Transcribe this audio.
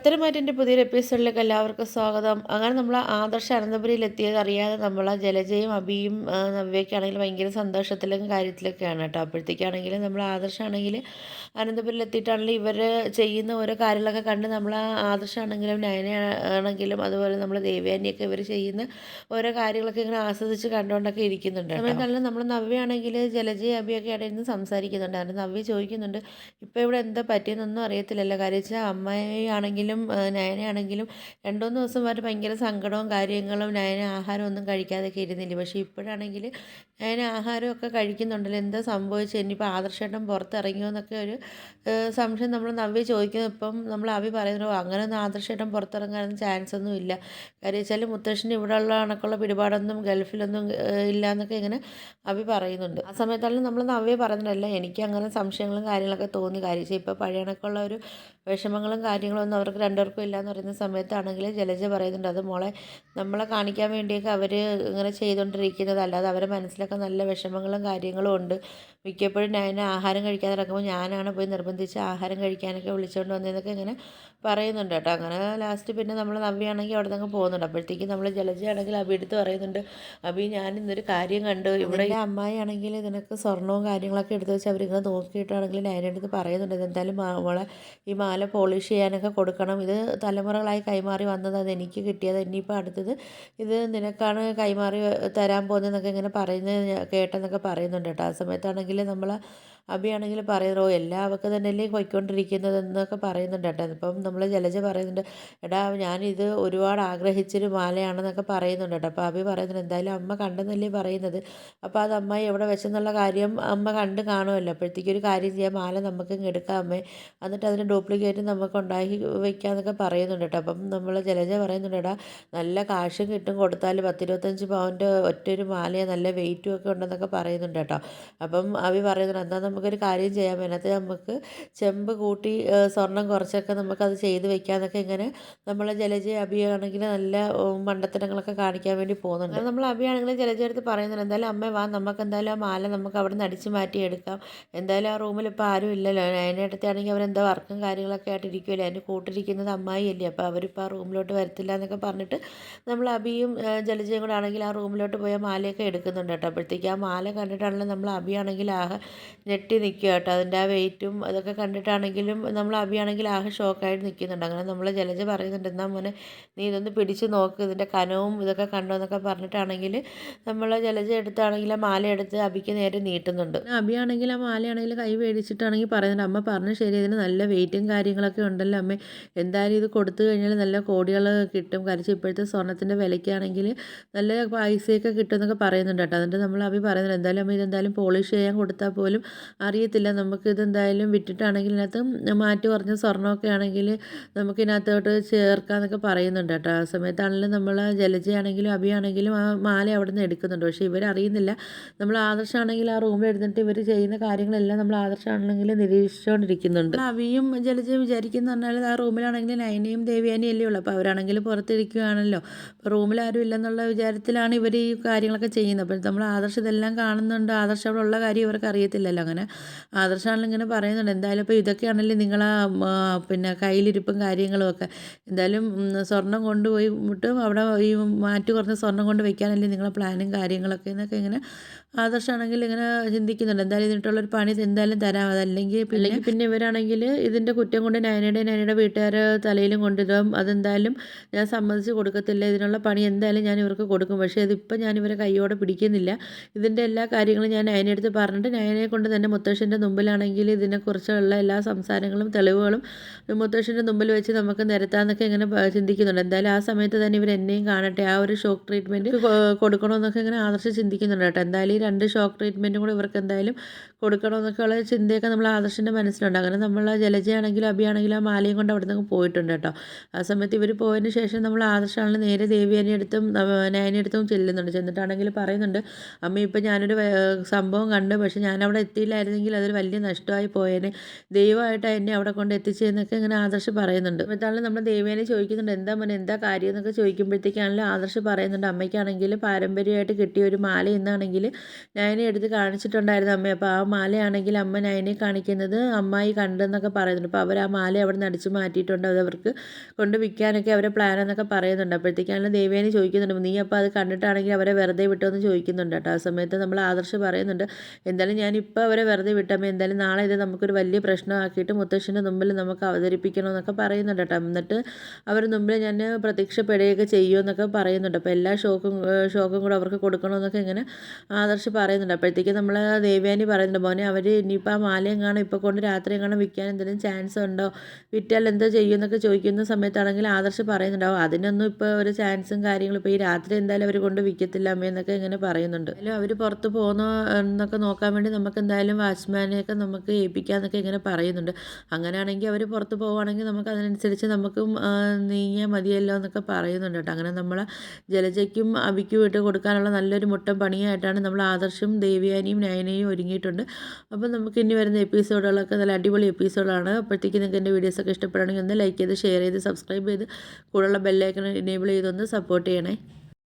പത്തരമാറ്റ് എൻ്റെ പുതിയൊരു എപ്പിസോഡിലേക്ക് എല്ലാവർക്കും സ്വാഗതം. അങ്ങനെ നമ്മൾ ആദർശ അനന്തപുരിയിൽ എത്തിയത് അറിയാതെ നമ്മൾ ജലജയും അഭിയും നവ്യയൊക്കെ ആണെങ്കിലും ഭയങ്കര സന്തോഷത്തിലും കാര്യത്തിലൊക്കെയാണ് കേട്ടോ. അപ്പോഴത്തേക്കാണെങ്കിലും നമ്മൾ ആദർശമാണെങ്കിൽ അനന്തപുരിയിൽ എത്തിയിട്ടാണെങ്കിലും ഇവർ ചെയ്യുന്ന ഓരോ കാര്യങ്ങളൊക്കെ കണ്ട് നമ്മൾ ആദർശമാണെങ്കിലും നയന ആണെങ്കിലും അതുപോലെ നമ്മൾ ദേവയാനിയൊക്കെ ഇവർ ചെയ്യുന്ന ഓരോ കാര്യങ്ങളൊക്കെ ഇങ്ങനെ ആസ്വദിച്ച് കണ്ടുകൊണ്ടൊക്കെ ഇരിക്കുന്നുണ്ട്. സമയത്തല്ല നമ്മൾ നവ്യയാണെങ്കിൽ ജലജയും അഭിയൊക്കെ ഇടയിൽ സംസാരിക്കുന്നുണ്ടായിരുന്നു. നവ്യ ചോദിക്കുന്നുണ്ട്, ഇപ്പോൾ ഇവിടെ എന്താ പറ്റിയെന്നൊന്നും അറിയത്തില്ലല്ലോ. കാര്യം വെച്ചാൽ അമ്മയാണെങ്കിലും നയനയാണെങ്കിലും 2-3 ദിവസമായിട്ട് ഭയങ്കര സങ്കടവും കാര്യങ്ങളും, നയന ആഹാരം ഒന്നും കഴിക്കാതെയൊക്കെ ഇരുന്നില്ല. പക്ഷേ ഇപ്പോഴാണെങ്കിൽ നയന ആഹാരമൊക്കെ കഴിക്കുന്നുണ്ടല്ലോ, എന്താ സംഭവിച്ചത്, ഇനിയിപ്പോൾ ആദർശേട്ടൻ പുറത്തിറങ്ങിയോ എന്നൊക്കെ ഒരു സംശയം നമ്മൾ നവ്യ ചോദിക്കുന്നത്. ഇപ്പം നമ്മൾ അഭി പറയുന്നു, അങ്ങനെയൊന്നും ആദർശേട്ടൻ പുറത്തിറങ്ങാനൊന്നും ചാൻസ് ഒന്നും ഇല്ല. കാര്യം വെച്ചാൽ മുത്തശ്ശന് ഇവിടെ ഉള്ള കണക്കുള്ള പിടിപാടൊന്നും ഗൾഫിലൊന്നും ഇല്ല എന്നൊക്കെ ഇങ്ങനെ അഭി പറയുന്നുണ്ട്. ആ സമയത്താണെങ്കിലും നമ്മൾ നവ്യ പറയുന്നുണ്ടല്ല, എനിക്ക് അങ്ങനെ സംശയങ്ങളും കാര്യങ്ങളൊക്കെ തോന്നി. കാര്യം വെച്ചാൽ ഇപ്പോൾ പഴയ കണക്കുള്ള ഒരു വിഷമങ്ങളും കാര്യങ്ങളൊന്നും അവർക്ക് രണ്ടുപേർക്കും ഇല്ലയെന്ന് പറയുന്ന സമയത്താണെങ്കിൽ ജലജ പറയുന്നുണ്ട്, അത് മോളെ നമ്മളെ കാണിക്കാൻ വേണ്ടിയൊക്കെ അവർ ഇങ്ങനെ ചെയ്തുകൊണ്ടിരിക്കുന്നത്, അല്ലാതെ അവരെ മനസ്സിലൊക്കെ നല്ല വിഷമങ്ങളും കാര്യങ്ങളും ഉണ്ട്. മിക്കപ്പോഴും നയന ആഹാരം കഴിക്കാതെ ഇറക്കുമ്പോൾ ഞാനാണ് പോയി നിർബന്ധിച്ച് ആഹാരം കഴിക്കാനൊക്കെ വിളിച്ചുകൊണ്ട് വന്നതെന്നൊക്കെ ഇങ്ങനെ പറയുന്നുണ്ട് കേട്ടോ. അങ്ങനെ ലാസ്റ്റ് പിന്നെ നമ്മൾ നവ്യാണെങ്കിൽ അവിടെ നിന്ന് പോകുന്നുണ്ട്. അപ്പോഴത്തേക്കും നമ്മൾ ജലജയാണെങ്കിൽ അഭി എടുത്ത് പറയുന്നുണ്ട്, അഭി ഞാൻ ഇന്നൊരു കാര്യം കണ്ടു, ഇവിടെ അമ്മായി ആണെങ്കിൽ ഇതിനൊക്കെ സ്വർണവും കാര്യങ്ങളൊക്കെ എടുത്ത് വെച്ച് അവരിങ്ങനെ നോക്കിയിട്ടാണെങ്കിൽ നയന എടുത്ത് പറയുന്നുണ്ട്, ഇതെന്തായാലും മോളെ ഈ മാല പോളിഷ് ചെയ്യാനൊക്കെ കൊടുക്കണം, ഇത് തലമുറകളായി കൈമാറി വന്നത്, അത് എനിക്ക് കിട്ടിയത്, ഇനിയിപ്പോൾ അടുത്തത് ഇത് നിനക്കാണ് കൈമാറി തരാൻ പോകുന്നതെന്നൊക്കെ ഇങ്ങനെ പറയുന്നത് കേട്ടെന്നൊക്കെ പറയുന്നുണ്ട് കേട്ടോ. ആ സമയത്താണെങ്കിൽ നമ്മൾ അഭിയാണെങ്കിൽ പറയുന്നു, എല്ലാം അവൾക്ക് തന്നെയല്ലേ പോയിക്കൊണ്ടിരിക്കുന്നത് എന്നൊക്കെ പറയുന്നുണ്ട് കേട്ടോ. ഇപ്പം നമ്മൾ ജലജ പറയുന്നുണ്ട്, എടാ ഞാനിത് ഒരുപാട് ആഗ്രഹിച്ചൊരു മാലയാണെന്നൊക്കെ പറയുന്നുണ്ട് കേട്ടോ. അപ്പോൾ അഭി പറയുന്നുണ്ട്, എന്തായാലും അമ്മ കണ്ടെന്നല്ലേ പറയുന്നത്, അപ്പോൾ അത് അമ്മായി എവിടെ വെച്ചെന്നുള്ള കാര്യം അമ്മ കണ്ട് കാണുമല്ലോ. അപ്പോഴത്തേക്കും ഒരു കാര്യം ചെയ്യാം, മാല നമുക്ക് എടുക്കാം അമ്മേ, എന്നിട്ട് അതിന് ഡ്യൂപ്ലിക്കേറ്റ് നമുക്ക് ഉണ്ടാക്കി വയ്ക്കാമെന്നൊക്കെ പറയുന്നുണ്ട് കേട്ടോ. അപ്പം നമ്മൾ ജലജ പറയുന്നുണ്ട്, എടാ നല്ല കാശും കിട്ടും, കൊടുത്താൽ 10-25 പവൻ്റെ ഒറ്റൊരു മാലയാണ്, നല്ല വെയിറ്റും ഒക്കെ ഉണ്ടെന്നൊക്കെ പറയുന്നുണ്ട് കേട്ടോ. അപ്പം അഭി പറയുന്നുണ്ട്, എന്നാൽ നമുക്കൊരു കാര്യം ചെയ്യാം, അതിനകത്ത് നമുക്ക് ചെമ്പ് കൂട്ടി സ്വർണം കുറച്ചൊക്കെ നമുക്കത് ചെയ്ത് വെക്കാമെന്നൊക്കെ ഇങ്ങനെ നമ്മൾ ജലജ അഭിയാണെങ്കിൽ നല്ല മണ്ടത്തരങ്ങളൊക്കെ കാണിക്കാൻ വേണ്ടി പോകുന്നുണ്ട്. നമ്മൾ അഭിയാണെങ്കിലും ജലജ എടുത്ത് പറയുന്നുണ്ട്, എന്തായാലും അമ്മ വാ, നമുക്ക് എന്തായാലും ആ മാല നമുക്ക് അവിടെ നിന്ന് അടിച്ച് മാറ്റി എടുക്കാം, എന്തായാലും ആ റൂമിൽ ഇപ്പോൾ ആരും ഇല്ലല്ലോ, അതിനടുത്താണെങ്കിൽ അവരെന്താ വർക്കും കാര്യങ്ങളൊക്കെ ആയിട്ട് ഇരിക്കുമല്ലോ, അതിൻ്റെ കൂട്ടിരിക്കുന്നത് അമ്മായി അല്ലേ, അപ്പോൾ അവരിപ്പോൾ ആ റൂമിലോട്ട് വരത്തില്ല എന്നൊക്കെ പറഞ്ഞിട്ട് നമ്മൾ അഭിയും ജലജയും കൂടെ ആണെങ്കിൽ ആ റൂമിലോട്ട് പോയ മാലയൊക്കെ എടുക്കുന്നുണ്ട് കേട്ടോ. അപ്പോഴത്തേക്ക് ആ മാല കണ്ടിട്ടാണെങ്കിലും നമ്മൾ അഭിയാണെങ്കിൽ ആകെ ഞെട്ടി നിൽക്കുക കേട്ടോ. അതിൻ്റെ ആ വെയിറ്റും അതൊക്കെ കണ്ടിട്ടാണെങ്കിലും നമ്മൾ അഭിയാണെങ്കിൽ ആകെ ഷോക്കായിട്ട് നിൽക്കുന്നുണ്ട്. അങ്ങനെ നമ്മൾ ജലജ പറയുന്നുണ്ട്, എന്നാൽ മോനെ നീ ഇതൊന്ന് പിടിച്ച് നോക്ക്, ഇതിൻ്റെ കനവും ഇതൊക്കെ കണ്ടോ എന്നൊക്കെ പറഞ്ഞിട്ടാണെങ്കിൽ നമ്മൾ ജലജ എടുത്താണെങ്കിൽ ആ മാല എടുത്ത് അഭിക്ക് നേരെ നീട്ടുന്നുണ്ട്. അഭിയാണെങ്കിൽ ആ മാലയാണെങ്കിൽ കൈ മേടിച്ചിട്ടാണെങ്കിൽ പറയുന്നുണ്ട്, അമ്മ പറഞ്ഞു ശരി, ഇതിന് നല്ല വെയിറ്റും കാര്യങ്ങളൊക്കെ ഉണ്ടല്ലോ അമ്മേ, എന്തായാലും ഇത് കൊടുത്തു കഴിഞ്ഞാൽ നല്ല കോടികൾ കിട്ടും, കരിച്ച് ഇപ്പോഴത്തെ സ്വർണ്ണത്തിൻ്റെ വിലയ്ക്കാണെങ്കിൽ നല്ല പൈസയൊക്കെ കിട്ടും എന്നൊക്കെ പറയുന്നുണ്ട് കേട്ടോ. എന്നിട്ട് നമ്മൾ അഭി പറയുന്നുണ്ട്, എന്തായാലും അമ്മ ഇതെന്തായാലും പോളിഷ് ചെയ്യാൻ കൊടുത്താൽ പോലും അറിയത്തില്ല, നമുക്ക് ഇതെന്തായാലും വിറ്റിട്ടാണെങ്കിൽ ഇതിനകത്ത് മാറ്റി കുറഞ്ഞ സ്വർണ്ണമൊക്കെ ആണെങ്കിൽ നമുക്ക് ഇതിനകത്തോട്ട് ചേർക്കാമെന്നൊക്കെ പറയുന്നുണ്ട് കേട്ടോ. ആ സമയത്താണെങ്കിലും നമ്മൾ ജലജയാണെങ്കിലും അഭിയാണെങ്കിലും ആ മാല അവിടെ നിന്ന് എടുക്കുന്നുണ്ട്. പക്ഷേ ഇവരറിയുന്നില്ല, നമ്മൾ ആദർശമാണെങ്കിൽ ആ റൂമിൽ എടുത്തിട്ട് ഇവർ ചെയ്യുന്ന കാര്യങ്ങളെല്ലാം നമ്മൾ ആദർശമാണെങ്കിൽ നിരീക്ഷിച്ചുകൊണ്ടിരിക്കുന്നുണ്ട്. അഭിയും ജലജയും വിചാരിക്കുന്ന പറഞ്ഞാൽ ആ റൂമിലാണെങ്കിൽ നയനയും ദേവയാനിയും അല്ലേ ഉള്ളൂ, അപ്പോൾ അവരാണെങ്കിൽ പുറത്തിരിക്കുകയാണല്ലോ, അപ്പോൾ റൂമിൽ ആരും ഇല്ലെന്നുള്ള വിചാരത്തിലാണ് ഇവർ ഈ കാര്യങ്ങളൊക്കെ ചെയ്യുന്നത്. അപ്പോൾ നമ്മൾ ആദർശം ഇതെല്ലാം കാണുന്നുണ്ട്, ആദർശം അവിടെ ഉള്ള കാര്യം ഇവർക്ക് അറിയത്തില്ലല്ലോ. അങ്ങനെ ആദർശമാണെങ്കിൽ ഇങ്ങനെ പറയുന്നുണ്ട്, എന്തായാലും ഇപ്പോൾ ഇതൊക്കെയാണല്ലേ നിങ്ങളാ പിന്നെ കയ്യിലിരിപ്പും കാര്യങ്ങളും ഒക്കെ, എന്തായാലും സ്വർണം കൊണ്ടുപോയി വിട്ടും അവിടെ ഈ മാറ്റി കുറഞ്ഞ സ്വർണം കൊണ്ട് വയ്ക്കാനല്ലേ നിങ്ങളെ പ്ലാനും കാര്യങ്ങളൊക്കെ എന്നൊക്കെ ഇങ്ങനെ ആദർശമാണെങ്കിൽ ഇങ്ങനെ ചിന്തിക്കുന്നുണ്ട്. എന്തായാലും ഇതിട്ടുള്ളൊരു പണി എന്തായാലും തരാം, അതല്ലെങ്കിൽ പിന്നെ ഇവരാണെങ്കിൽ ഇതിൻ്റെ കുറ്റം കൊണ്ട് നയനയുടെ വീട്ടുകാർ തലയിലും കൊണ്ടിടും, അതെന്തായാലും ഞാൻ സമ്മതിച്ച് കൊടുക്കത്തില്ല, ഇതിനുള്ള പണി എന്തായാലും ഞാൻ ഇവർക്ക് കൊടുക്കും, പക്ഷേ അതിപ്പോൾ ഞാൻ ഇവരെ കൈയോടെ പിടിക്കുന്നില്ല, ഇതിൻ്റെ എല്ലാ കാര്യങ്ങളും ഞാൻ നയനയെടുത്ത് പറഞ്ഞിട്ട് നയനയെ കൊണ്ട് തന്നെ മുത്തശ്ശൻ്റെ മുമ്പിലാണെങ്കിൽ ഇതിനെക്കുറിച്ചുള്ള എല്ലാ സംസാരങ്ങളും തെളിവുകളും മുത്തശ്ശൻ്റെ മുമ്പിൽ വെച്ച് നമുക്ക് നിരത്താമെന്നൊക്കെ ഇങ്ങനെ ചിന്തിക്കുന്നുണ്ട്. എന്തായാലും ആ സമയത്ത് തന്നെ ഇവർ എന്നെയും കാണട്ടെ, ആ ഒരു ഷോക്ക് ട്രീറ്റ്മെൻറ്റ് കൊടുക്കണമെന്നൊക്കെ ഇങ്ങനെ ആദർശം ചിന്തിക്കുന്നുണ്ട് കേട്ടോ. എന്തായാലും ഈ 2 ഷോക്ക് ട്രീറ്റ്മെൻറ്റും കൂടെ ഇവർക്ക് എന്തായാലും കൊടുക്കണമെന്നൊക്കെയുള്ള ചിന്തയൊക്കെ നമ്മൾ ആദർശിൻ്റെ മനസ്സിലുണ്ട്. അങ്ങനെ നമ്മൾ ജലജയാണെങ്കിലും അഭിയാണെങ്കിലും ആ മാലയും കൊണ്ട് അവിടെ നിന്ന് പോയിട്ടുണ്ട് കേട്ടോ. ആ സമയത്ത് ഇവർ പോയതിന് ശേഷം നമ്മൾ ആദർശമാണെങ്കിൽ നേരെ ദേവയാനിയടുത്തും നയനയടുത്തും ചെല്ലുന്നുണ്ട്. ചെന്നിട്ടാണെങ്കിൽ പറയുന്നുണ്ട്, അമ്മ ഇപ്പം ഞാനൊരു സംഭവം കണ്ടു, പക്ഷെ ഞാനവിടെ എത്തിയില്ലായിരുന്നെങ്കിൽ അതൊരു വലിയ നഷ്ടമായി പോയേനെ, ദൈവമായിട്ട് എന്നെ അവിടെ കൊണ്ട് എത്തിച്ചതെന്നൊക്കെ ഇങ്ങനെ ആദർശ് പറയുന്നുണ്ട്. എന്നിട്ടാണെങ്കിൽ നമ്മൾ ദേവയാനി ചോദിക്കുന്നുണ്ട്, എന്താ മോനെ എന്താ കാര്യം എന്നൊക്കെ ചോദിക്കുമ്പോഴത്തേക്കാണെങ്കിലും ആദർശ് പറയുന്നുണ്ട്, അമ്മയ്ക്കാണെങ്കിൽ പാരമ്പര്യമായിട്ട് കിട്ടിയ ഒരു മാല എന്നാണെങ്കിൽ നയനെ എടുത്ത് കാണിച്ചിട്ടുണ്ടായിരുന്നു അമ്മ, അപ്പോൾ ആ മാലയാണെങ്കിൽ അമ്മ നയനെ കാണിക്കുന്നത് അമ്മായി കണ്ടെന്നൊക്കെ പറയുന്നുണ്ട്. അപ്പോൾ അവർ ആ മാല അവിടെ നിന്ന് അടിച്ച് മാറ്റിയിട്ടുണ്ട്. അത് അവർക്ക് കൊണ്ട് വിൽക്കാനൊക്കെ അവരെ പ്ലാൻ എന്നൊക്കെ പറയുന്നുണ്ട്. അപ്പോഴത്തേക്കാണ് ദേവയാനി ചോദിക്കുന്നുണ്ട്, നീ അപ്പോൾ അത് കണ്ടിട്ടാണെങ്കിൽ അവരെ വെറുതെ വിട്ടോ എന്ന് ചോദിക്കുന്നുണ്ട് കേട്ടോ. ആ സമയത്ത് നമ്മൾ ആദർശ് പറയുന്നുണ്ട്, എന്തായാലും ഞാനിപ്പോൾ അവരെ വെറുതെ വിട്ടപ്പോൾ എന്തായാലും നാളെ ഇത് നമുക്കൊരു വലിയ പ്രശ്നമാക്കിയിട്ട് മുത്തശ്ശൻ്റെ മുമ്പിൽ നമുക്ക് അവതരിപ്പിക്കണമെന്നൊക്കെ പറയുന്നുണ്ട് കേട്ടോ. എന്നിട്ട് അവർ മുമ്പിൽ ഞാൻ പ്രത്യക്ഷപ്പെടുകയൊക്കെ ചെയ്യുമെന്നൊക്കെ പറയുന്നുണ്ട്. അപ്പോൾ എല്ലാ ഷോക്കും കൂടെ അവർക്ക് കൊടുക്കണമെന്നൊക്കെ ഇങ്ങനെ ആദർശ് പറയുന്നുണ്ട്. അപ്പോഴത്തേക്ക് നമ്മൾ ദേവയാനി പറയുന്നുണ്ട്, മോനെ അവർ ഇനിയിപ്പോൾ ആ മാലയും കാണും ഇപ്പോൾ കൊണ്ട് രാത്രി എങ്ങാനും വിൽക്കാൻ എന്തെങ്കിലും ചാൻസ് ഉണ്ടോ, വിറ്റാൽ എന്തോ ചെയ്യുമെന്നൊക്കെ ചോദിക്കുന്ന സമയത്താണെങ്കിൽ ആദർശ് പറയുന്നുണ്ടാവും, അതിനൊന്നും ഇപ്പോൾ ഒരു ചാൻസും കാര്യങ്ങളും ഇപ്പോൾ ഈ രാത്രി എന്തായാലും അവർ കൊണ്ട് വിൽക്കത്തില്ല അമ്മ എന്നൊക്കെ ഇങ്ങനെ പറയുന്നുണ്ട്. എന്തായാലും അവർ പുറത്ത് പോകുന്നോ എന്നൊക്കെ നോക്കാൻ വേണ്ടി നമുക്ക് എന്തായാലും വാച്ച്മാനെയൊക്കെ നമുക്ക് ഏൽപ്പിക്കാമെന്നൊക്കെ ഇങ്ങനെ പറയുന്നുണ്ട്. അങ്ങനെയാണെങ്കിൽ അവർ പുറത്ത് പോവുകയാണെങ്കിൽ നമുക്ക് അതിനനുസരിച്ച് നമുക്കും നീങ്ങിയാൽ മതിയല്ലോ എന്നൊക്കെ പറയുന്നുണ്ട് കേട്ടോ. അങ്ങനെ നമ്മൾ ജലജയ്ക്കും അബിക്കും ഇട്ട് കൊടുക്കാനുള്ള നല്ലൊരു മുട്ടൻ പണിയായിട്ടാണ് നമ്മൾ ആദർശും ദേവയാനിയും നയനയും ഒരുങ്ങിയിട്ടുണ്ട്. അപ്പോൾ നമുക്ക് ഇനി വരുന്ന എപ്പിസോഡുകളൊക്കെ നല്ല അടിപൊളി എപ്പിസോഡാണ്. അപ്പോഴത്തേക്ക് നിങ്ങൾക്ക് എൻ്റെ വീഡിയോസൊക്കെ ഇഷ്ടപ്പെടുകയാണെങ്കിൽ ഒന്ന് ലൈക്ക് ചെയ്ത് ഷെയർ ചെയ്ത് സബ്സ്ക്രൈബ് ചെയ്ത് കൂടെയുള്ള ബെല്ലൈക്കൺ എനേബിൾ ചെയ്തൊന്ന് സപ്പോർട്ട് ചെയ്യണേ.